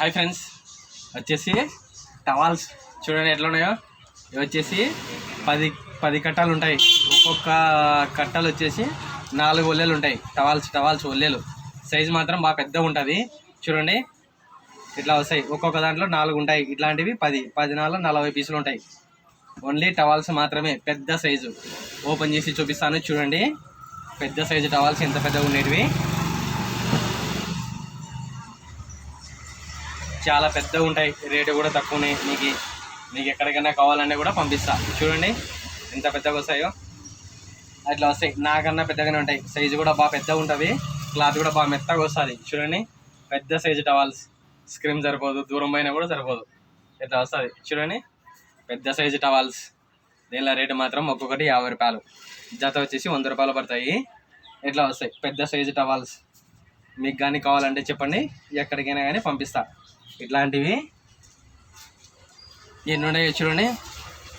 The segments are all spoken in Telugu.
హాయ్ ఫ్రెండ్స్, వచ్చేసి టవాల్స్ చూడండి ఎట్లా ఉన్నాయో. ఇవి వచ్చేసి 10 కట్టాలు ఉంటాయి. ఒక్కొక్క కట్టలు వచ్చేసి 4 ఒల్లెలు ఉంటాయి. టవాల్స్ ఒల్లెలు సైజు మాత్రం బాగా పెద్దగా ఉంటుంది. చూడండి ఇట్లా వస్తాయి. ఒక్కొక్క దాంట్లో 4 ఉంటాయి. ఇట్లాంటివి 10 4 40 పీసులు ఉంటాయి. ఓన్లీ టవాల్స్ మాత్రమే పెద్ద సైజు. ఓపెన్ చేసి చూపిస్తాను చూడండి. పెద్ద సైజు టవాల్స్ ఎంత పెద్దగా ఉండేటివి, చాలా పెద్దగా ఉంటాయి. రేటు కూడా తక్కువనే. మీకు ఎక్కడికైనా కావాలన్నా కూడా పంపిస్తా. చూడండి ఎంత పెద్దగా వస్తాయో. అట్లా వస్తాయి. నాకన్నా పెద్దగానే ఉంటాయి. సైజు కూడా బాగా పెద్దగా ఉంటుంది. క్లాత్ కూడా బాగా మెత్తగా వస్తుంది. చూడండి పెద్ద సైజు టవాల్స్. స్క్రీన్ సరిపోదు, దూరం పైన కూడా సరిపోదు. ఇట్లా వస్తుంది. చూడండి పెద్ద సైజు టవాల్స్. దీనిలో రేటు మాత్రం ఒక్కొక్కటి 50 రూపాయలు. జత వచ్చేసి 100 రూపాయలు పడతాయి. ఇట్లా వస్తాయి పెద్ద సైజు టవాల్స్. మీకు కానీ కావాలంటే చెప్పండి, ఎక్కడికైనా కానీ పంపిస్తా. ఇట్లాంటివి ఎన్ని ఉన్నాయో చూడండి.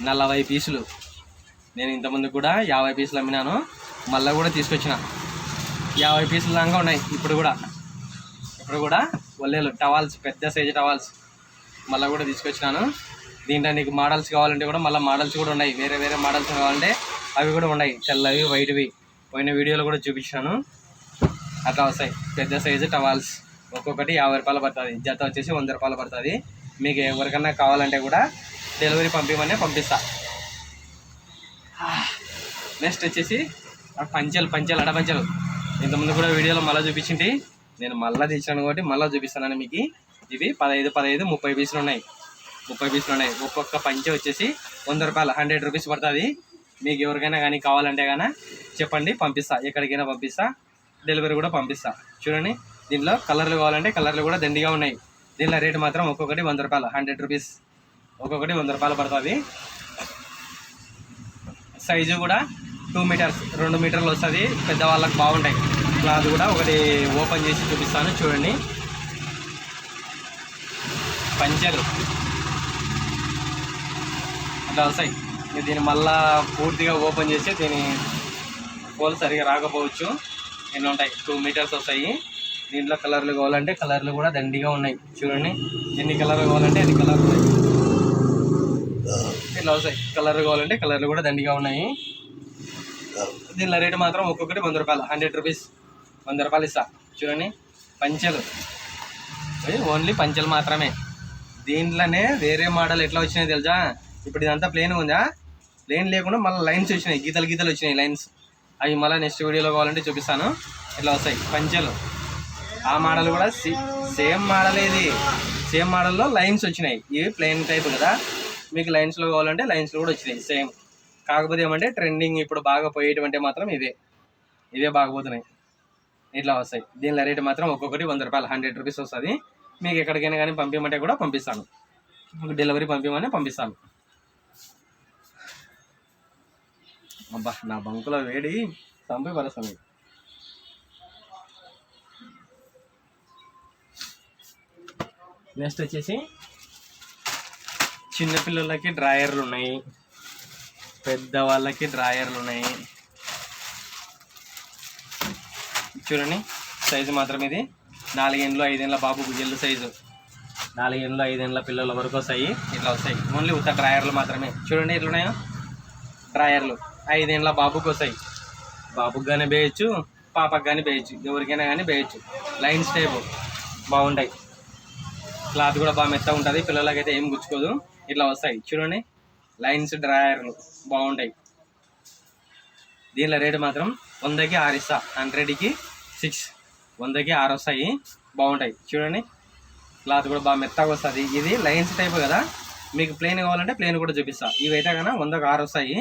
40 పీసులు. నేను ఇంతకుముందు కూడా 50 పీసులు అమ్మినాను. మళ్ళీ కూడా తీసుకొచ్చిన 50 పీసులు దాకా ఉన్నాయి. ఇప్పుడు కూడా ఒల్లేలు టవాల్స్, పెద్ద సైజు టవాల్స్ మళ్ళీ కూడా తీసుకొచ్చినాను. దీంట్లో నీకు మోడల్స్ కావాలంటే కూడా మళ్ళీ మోడల్స్ కూడా ఉన్నాయి. వేరే మోడల్స్ కావాలంటే అవి కూడా ఉన్నాయి. తెల్లవి, వైట్వి పోయిన వీడియోలో కూడా చూపించాను. అట్లా వస్తాయి పెద్ద సైజు టవాల్స్. ఒక్కొక్కటి 50 రూపాయలు పడుతుంది. జత వచ్చేసి 100 రూపాయలు పడుతుంది. మీకు ఎవరికన్నా కావాలంటే కూడా డెలివరీ పంపిస్తా. నెక్స్ట్ వచ్చేసి పంచెలు అడపంచెలు. ఇంతకుముందు కూడా వీడియోలో మళ్ళీ చూపించింటి. నేను మళ్ళీ తెచ్చాను కాబట్టి మళ్ళీ చూపిస్తాను మీకు. ఇవి 15 30 పీసులు ఉన్నాయి. 30 పీసులు ఉన్నాయి. ఒక్కొక్క పంచె వచ్చేసి 100 రూపాయలు, 100 రూపీస్ పడుతుంది. మీకు ఎవరికైనా కానీ కావాలంటే కానీ చెప్పండి, పంపిస్తా. ఎక్కడికైనా పంపిస్తా. డెలివరీ కూడా పంపిస్తా. చూడండి దీంట్లో కలర్లు కావాలంటే కలర్లు కూడా దండిగా ఉన్నాయి. దీనిలో రేటు మాత్రం ఒక్కొక్కటి 100 రూపాయలు, 100 రూపీస్. ఒక్కొక్కటి 100 రూపాయలు పడుతుంది. సైజు కూడా 2 మీటర్స్, 2 మీటర్లు వస్తుంది. పెద్దవాళ్ళకి బాగుంటాయి. క్లాత్ కూడా ఒకటి ఓపెన్ చేసి చూపిస్తాను చూడండి. పంచెలు అట్లా వస్తాయి. దీన్ని మళ్ళా పూర్తిగా ఓపెన్ చేసి దీని పోల్ సరిగా రాకపోవచ్చు. ఎన్ని ఉంటాయి, 2 మీటర్స్ వస్తాయి. దీంట్లో కలర్లు కావాలంటే కలర్లు కూడా దండిగా ఉన్నాయి. చూడండి ఎన్ని కలర్లు కావాలంటే ఎన్ని కలర్లు ఉన్నాయి. ఇట్లా వస్తాయి. కలర్లు కావాలంటే కలర్లు కూడా దండిగా ఉన్నాయి. దీనిలో రేటు మాత్రం ఒక్కొక్కటి 100 రూపాయలు, 100 రూపీస్, 100 రూపాయలు ఇస్తా. చూడండి పంచెలు, ఓన్లీ పంచెలు మాత్రమే. దీంట్లోనే వేరే మోడల్ ఎట్లా వచ్చినాయి తెలుసా. ఇప్పుడు ఇదంతా ప్లేన్ ఉందా, ప్లేన్ లేకుండా మళ్ళీ లైన్స్ వచ్చినాయి, గీతలు వచ్చినాయి లైన్స్. అవి మళ్ళీ నెక్స్ట్ వీడియోలో కావాలంటే చూపిస్తాను. ఇట్లా వస్తాయి పంచెలు. ఆ మోడల్ కూడా సేమ్ మోడల్. ఇది సేమ్ మోడల్లో లైన్స్ వచ్చినాయి. ఇవి ప్లేన్ టైప్ కదా. మీకు లైన్స్లో కావాలంటే లైన్స్లో కూడా వచ్చినాయి సేమ్. కాకపోతే ఏమంటే ట్రెండింగ్ ఇప్పుడు బాగా పోయేటువంటి మాత్రం ఇవే బాగా పోతున్నాయి. ఇట్లా వస్తాయి. దీనిలో రేటు మాత్రం ఒక్కొక్కటి 100 రూపాయలు, 100 రూపీస్ వస్తుంది. మీకు ఎక్కడికైనా కానీ పంపించమంటే కూడా పంపిస్తాను. డెలివరీ పంపిస్తాను. అబ్బా నా బంకులో వేడి చంపి పరుస్తుంది. నెక్స్ట్ వచ్చేసి చిన్నపిల్లలకి డ్రాయర్లు ఉన్నాయి, పెద్దవాళ్ళకి డ్రాయర్లు ఉన్నాయి. చూడండి సైజు మాత్రం ఇది 4 ఏళ్ళు 5 ఏళ్ళ బాబుకు ఎల్లు సైజు. 4 ఏళ్ళు 5 ఏళ్ళ పిల్లల వరకు వస్తాయి. ఇట్లా వస్తాయి. ఓన్లీ ఉత్త డ్రాయర్లు మాత్రమే. చూడండి ఎట్లున్నాయో డ్రాయర్లు. 5 ఏళ్ళ బాబుకి వస్తాయి. బాబుకి కానీ వేయచ్చు, పాపకు కానీ వేయచ్చు, ఎవరికైనా కానీ వేయచ్చు. లైన్స్ టైపు బాగుంటాయి. క్లాత్ కూడా బాగా మెత్తగా ఉంటుంది. పిల్లలకైతే ఏం గుచ్చుకోదు. ఇట్లా వస్తాయి. చూడండి లైన్స్ డ్రాయర్లు బాగుంటాయి. దీనిలో రేటు మాత్రం 100కి 6 ఇస్తా. 100కి 6, 100కి 6 వస్తాయి. బాగుంటాయి. చూడండి క్లాత్ కూడా బాగా మెత్తగా వస్తుంది. ఇది లైన్స్ టైపు కదా. మీకు ప్లేన్ కావాలంటే ప్లేన్ కూడా చూపిస్తా. ఇవైతే కన్నా 100కి 6 వస్తాయి.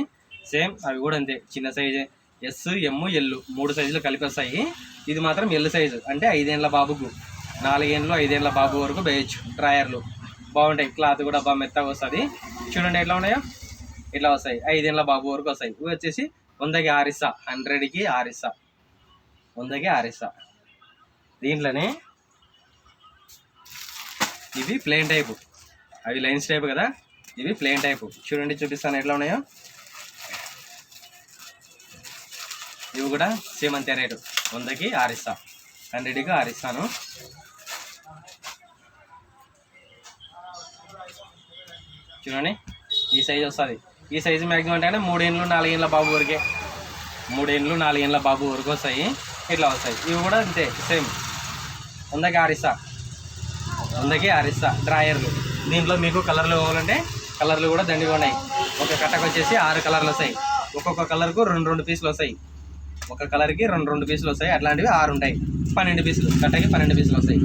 సేమ్ అవి కూడా అంతే. చిన్న సైజు ఎస్, ఎమ్, ఎల్ 3 సైజులు కలిపి వస్తాయి. ఇది మాత్రం ఎల్ సైజు, అంటే 5 ఏళ్ళ బాబుకు, 4 ఏళ్ళు 5 ఏళ్ళ బాబు వరకు వేయచ్చు. డ్రాయర్లు బాగుంటాయి. క్లాత్ కూడా బాగా మెత్తగా వస్తుంది. చూడండి ఎట్లా ఉన్నాయో. ఇట్లా వస్తాయి. 5 ఏళ్ళ బాబు వరకు వస్తాయి. ఇవి వచ్చేసి 100కి 6 ఇస్తా. 100కి 6 ఇస్తా. 100కి 6 ఇస్తా. దీంట్లోనే ఇవి ప్లేన్ టైపు, అవి లైన్స్ టైపు కదా. ఇవి ప్లేన్ టైపు. చూడండి చూపిస్తాను ఎట్లా ఉన్నాయో. ఇవి కూడా సేమ్ అంతే రేటు. 100కి 6 ఇస్తా. 100కి 6 ఇస్తాను. చూడండి ఈ సైజు వస్తుంది. ఈ సైజు మ్యాక్సిమం అంటే 3 ఏళ్ళు 4 ఏళ్ళ బాబు వరకే, 3 ఏళ్ళు 4 ఏళ్ళ బాబు వరకు వస్తాయి. ఇట్లా వస్తాయి. ఇవి కూడా అంతే సేమ్ 100కి 6 ఇస్తా, 100కి 6 ఇస్తా డ్రాయర్లు. దీంట్లో మీకు కలర్లు కావాలంటే కలర్లు కూడా దండిగా ఉన్నాయి. ఒక కట్టకు వచ్చేసి 6 కలర్లు వస్తాయి. ఒక్కొక్క కలర్కు 2 పీసులు వస్తాయి. ఒక కలర్కి 2 పీసులు వస్తాయి. అట్లాంటివి 6 ఉంటాయి. 12 పీసులు, కట్టకి 12 పీసులు వస్తాయి.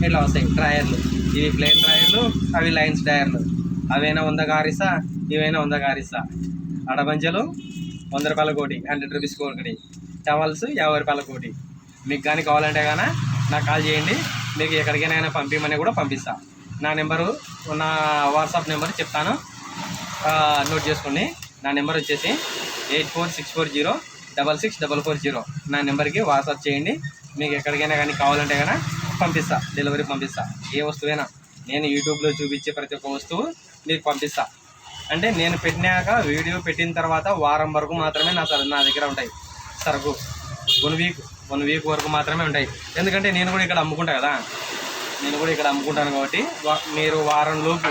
ఇట్లా వస్తాయి డ్రాయర్లు. ఇవి ప్లెయిన్ డ్రాయర్లు, అవి లైన్స్ డ్రాయర్లు. అవైనా 100కి 6 ఇస్తా, ఇవైనా 100కి 6 ఇస్తా. అడబంజలు 100 రూపాయల కోటి, 100 రూపీస్కి ఒకటి. టవల్స్ 50 రూపాయల కోటి. మీకు కానీ కావాలంటే కానీ నాకు కాల్ చేయండి. మీకు ఎక్కడికైనా పంపించమని కూడా పంపిస్తా. నా నెంబరు, నా వాట్సాప్ నెంబర్ చెప్తాను, నోట్ చేసుకోండి. నా నెంబర్ వచ్చేసి 8464066440. నా నెంబర్కి వాట్సాప్ చేయండి. మీకు ఎక్కడికైనా కానీ కావాలంటే కానీ పంపిస్తా, డెలివరీ పంపిస్తా. ఏ వస్తువైనా నేను యూట్యూబ్లో చూపించే ప్రతి ఒక్క వస్తువు మీకు పంపిస్తా. అంటే నేను పెట్టినాక వీడియో పెట్టిన తర్వాత వారం వరకు మాత్రమే నా దగ్గర ఉంటాయి సరుకు. 1 వీక్ వరకు మాత్రమే ఉంటాయి. ఎందుకంటే నేను కూడా ఇక్కడ అమ్ముకుంటా కదా, నేను కూడా ఇక్కడ అమ్ముకుంటాను కాబట్టి మీరు వారంలోపు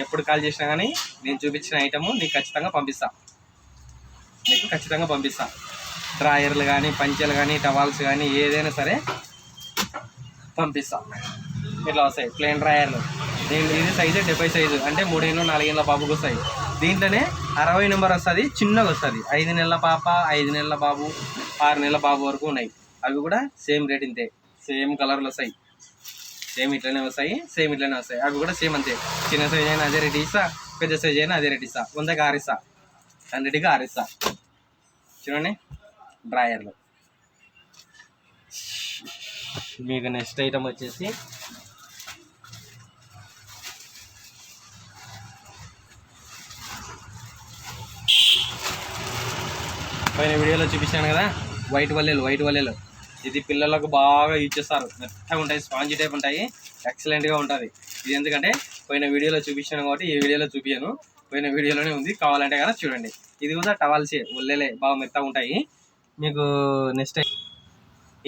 ఎప్పుడు కాల్ చేసినా కానీ నేను చూపించిన ఐటము నీకు ఖచ్చితంగా పంపిస్తా. డ్రాయర్లు కానీ, పంచెలు కానీ, టవాల్స్ కానీ ఏదైనా సరే పంపిస్తా. ఇట్లా వస్తాయి ప్లెయిన్ డ్రాయర్లు. ఇది సైజు 70 సైజు, అంటే 3 ఏళ్ళు 4 ఏళ్ళ బాబుకి వస్తాయి. దీంట్లోనే 60 నెంబర్ వస్తుంది, చిన్నగా వస్తుంది. 5 నెలల పాప, 5 నెలల బాబు, 6 నెలల బాబు వరకు ఉన్నాయి. అవి కూడా సేమ్ రేట్ ఇంతే, సేమ్ కలర్లు వస్తాయి, సేమ్ ఇట్లనే వస్తాయి. అవి కూడా సేమ్ అంతే. చిన్న సైజ్ అయినా అదే రేట్ ఇస్తా, పెద్ద సైజ్ అయినా అదే రేట్ ఇస్తా. 100కి 6 ఇస్తా, 100కి 6 ఇస్తా. చూడండి డ్రాయర్లు. మీకు నెక్స్ట్ ఐటమ్ వచ్చేసి పైన వీడియోలో చూపించాను కదా, వైట్ వల్లెలు. ఇది పిల్లలకు బాగా యూజ్ చేస్తారు. మెత్తగా ఉంటాయి, స్పాంజీ టైప్ ఉంటాయి, ఎక్సలెంట్గా ఉంటుంది. ఇది ఎందుకంటే పోయిన వీడియోలో చూపించాను కాబట్టి ఈ వీడియోలో చూపించాను, పోయిన వీడియోలోనే ఉంది. కావాలంటే కదా చూడండి. ఇది కూడా టవాల్సే, వల్లెలే, బాగా మెత్తగా ఉంటాయి. మీకు నెక్స్ట్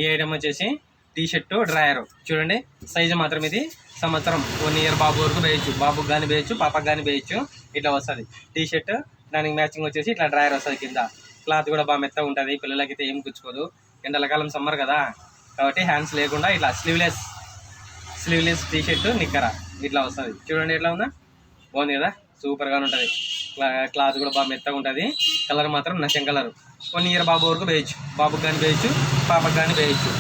ఈ ఐటమ్ వచ్చేసి టీషర్టు డ్రాయరు. చూడండి సైజు మాత్రం ఇది సంవత్సరం 1 ఇయర్ బాబు వరకు వేయచ్చు. బాబుకి కానీ వేయచ్చు, పాపకు కానీ వేయచ్చు. ఇట్లా వస్తుంది టీషర్ట్. దానికి మ్యాచింగ్ వచ్చేసి ఇట్లా డ్రాయర్ వస్తుంది. కింద క్లాత్ కూడా బాగా మెత్తగా ఉంటుంది. పిల్లలకైతే ఏం గుచ్చుకోదు. ఎండలకాలం సమ్మర్ కదా కాబట్టి హ్యాండ్స్ లేకుండా ఇట్లా స్లీవ్లెస్ టీషర్ట్ నిక్కర ఇట్లా వస్తుంది. చూడండి ఎట్లా ఉందా, బాగుంది కదా, సూపర్గా ఉంటుంది. క్లాత్ కూడా బాగా మెత్తగా ఉంటుంది. కలర్ మాత్రం నచ్చం కలర్. 1 ఇయర్ బాబు వరకు వేయచ్చు. బాబుకి కానీ వేయచ్చు, పాపకు కానీ వేయచ్చు.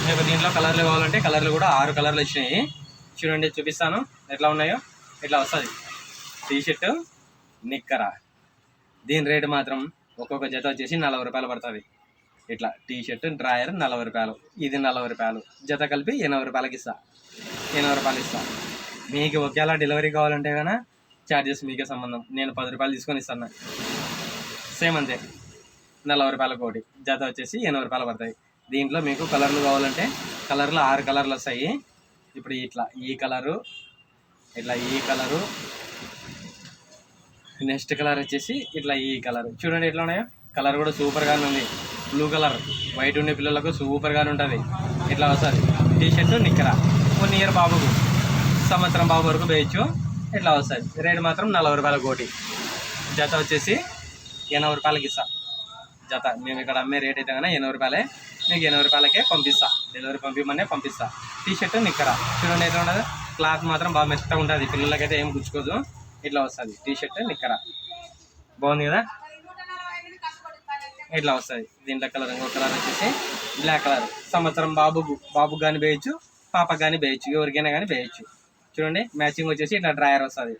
మీకు దీంట్లో కలర్లు కావాలంటే కలర్లు కూడా 6 కలర్లు వచ్చినాయి. చూడండి చూపిస్తాను ఎట్లా ఉన్నాయో. ఇట్లా వస్తుంది టీషర్ట్ నిక్కర. దీని రేటు మాత్రం ఒక్కొక్క జత వచ్చేసి 40 రూపాయలు పడుతుంది. ఇట్లా టీషర్ట్ డ్రాయర్ 40 రూపాయలు, ఇది 40 రూపాయలు, జత కలిపి 80 రూపాయలకి ఇస్తా. 80 రూపాయలు ఇస్తా. మీకు ఒకేలా డెలివరీ కావాలంటే కన్నా ఛార్జెస్ మీకే సంబంధం. నేను 10 రూపాయలు తీసుకొని ఇస్తాను. సేమ్ అంతే, 40 రూపాయలకు ఒకటి. జత వచ్చేసి 80 రూపాయలు పడతాయి. దీంట్లో మీకు కలర్లు కావాలంటే కలర్లు 6 కలర్లు వస్తాయి. ఇప్పుడు ఇట్లా ఈ కలరు, ఇట్లా ఈ కలరు, నెక్స్ట్ కలర్ వచ్చేసి ఇట్లా ఈ కలర్. చూడండి ఎట్లా ఉన్నాయో. కలర్ కూడా సూపర్గానే ఉంది. బ్లూ కలర్, వైట్ ఉండే పిల్లలకు సూపర్గానే ఉంటుంది. ఇట్లా వస్తుంది టీషర్ట్ నిక్కర. 1 ఇయర్ బాబుకు, సంవత్సరం బాబు వరకు వేయచ్చు. ఇట్లా వస్తుంది. రేటు మాత్రం 40 రూపాయల కోటి. జత వచ్చేసి 80 రూపాయలకి ఇస్తా. జత మేము ఇక్కడ అమ్మే రేట్ అయితే కన్నా 80 రూపాయలే. మీకు 80 రూపాయలకే పంపిస్తా. డెలివరీ పంపిస్తా. టీషర్ట్ నిక్కర. చూడండి ఎట్లా ఉండదు. క్లాత్ మాత్రం బాగా మెత్తగా ఉంటుంది. పిల్లలకైతే ఏం గుచ్చుకోదు. ఇట్లా వస్తుంది టీషర్ట్ నిక్కర. బాగుంది కదా, ఇట్లా వస్తుంది. దీంట్లో కలర్ ఇంకో కలర్ వచ్చేసి బ్లాక్ కలర్. సంవత్సరం బాబుకు కానీ వేయచ్చు, పాపకు కానీ వేయచ్చు, ఎవరికైనా కానీ వేయచ్చు. చూడండి మ్యాచింగ్ వచ్చేసి ఇట్లా డ్రాయర్ వస్తుంది.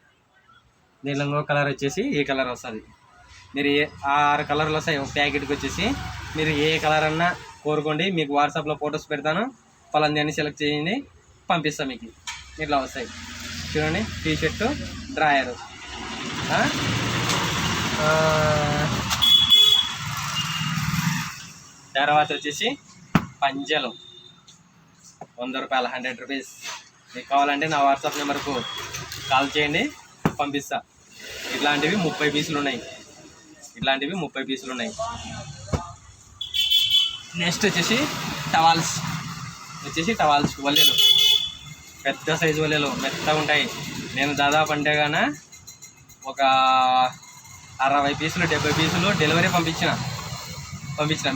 దీంట్లో ఇంకో కలర్ వచ్చేసి ఈ కలర్ వస్తుంది. మీరు 6 కలర్లు వస్తాయి ఒక ప్యాకెట్కి వచ్చేసి. మీరు ఏ కలర్ అన్నా కోరుకోండి. మీకు వాట్సాప్లో ఫొటోస్ పెడతాను, పలాంది అన్ని సెలెక్ట్ చేయండి, పంపిస్తాను మీకు. ఇట్లా వస్తాయి. చూడండి టీషర్టు డ్రాయరు. తర్వాత వచ్చేసి పంచెలు 100 రూపాయలు, 100 రూపీస్. మీకు కావాలంటే నా వాట్సాప్ నెంబర్కు కాల్ చేయండి, పంపిస్తా. ఇట్లాంటివి 30 పీసులు ఉన్నాయి. నెక్స్ట్ వచ్చేసి టవాల్స్ వల్లెలు. పెద్ద సైజు వల్లెలు మెత్తగా ఉంటాయి. నేను దాదాపు అంటే గాన ఒక 60 పీసులు 70 పీసులు డెలివరీ పంపించిన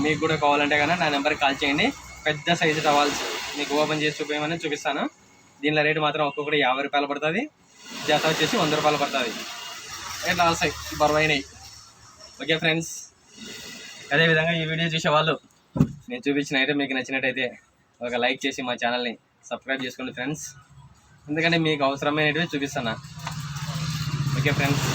మీకు కూడా కావాలంటే కనుక నా నెంబర్కి కాల్ చేయండి. పెద్ద సైజు టవాల్స్ మీకు ఓపెన్ చేసి చూపించమని చూపిస్తాను. దీనిలో రేటు మాత్రం ఒక్కొక్కటి 50 రూపాయలు పడుతుంది, జత వచ్చేసి 100 రూపాయలు పడుతుంది. ఇట్లా వస్తాయి బరువైనవి. ఓకే ఫ్రెండ్స్, అదేవిధంగా ఈ వీడియో చూసేవాళ్ళు నేను చూపించిన ఐటమ్ మీకు నచ్చినట్టయితే ఒక లైక్ చేసి మా ఛానల్ని సబ్స్క్రైబ్ చేసుకోండి ఫ్రెండ్స్, ఎందుకంటే మీకు అవసరమైనవి చూపిస్తాను. Okay friends.